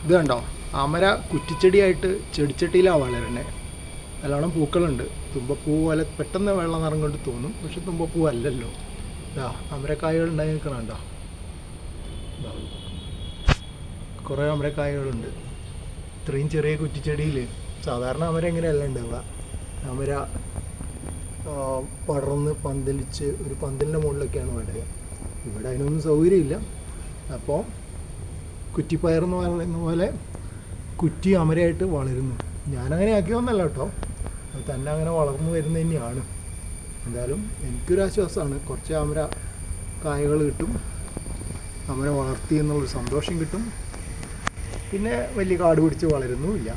ഇത് കണ്ടോ, അമര കുറ്റിച്ചെടിയായിട്ട് ചെടിച്ചട്ടിയിലാണ് വളരണേ. നല്ലോണം പൂക്കളുണ്ട്. തുമ്പപ്പൂ പോലെ പെട്ടെന്ന് വെള്ളം നിറം കൊണ്ട് തോന്നും, പക്ഷെ തുമ്പപ്പൂ അല്ലല്ലോ. ഇതാ അമരക്കായകൾ ഉണ്ടായി നിൽക്കണുണ്ടോ? കുറേ അമരക്കായകളുണ്ട്. ഇത്രയും ചെറിയ കുറ്റിച്ചെടിയിൽ സാധാരണ അമര എങ്ങനെയല്ല ഉണ്ടാവുക. അമര പടർന്ന് പന്തലിച്ച് ഒരു പന്തലിൻ്റെ മുകളിലൊക്കെയാണ് വളരുക. ഇവിടെ അതിനൊന്നും സൗകര്യമില്ല. അപ്പോൾ കുറ്റിപ്പയറെന്ന് പറയുന്ന പോലെ കുറ്റി അമരയായിട്ട് വളരുന്നു. ഞാനങ്ങനെ ആക്കിയൊന്നല്ല കേട്ടോ, അത് തന്നെ അങ്ങനെ വളർന്നു വരുന്നത് തന്നെയാണ്. എന്തായാലും എനിക്കൊരാശ്വാസമാണ്. കുറച്ച് അമര കായകൾ കിട്ടും, അമര വളർത്തി എന്നുള്ളൊരു സന്തോഷം കിട്ടും. പിന്നെ വലിയ കാട് പിടിച്ച് വളരുന്നുമില്ല.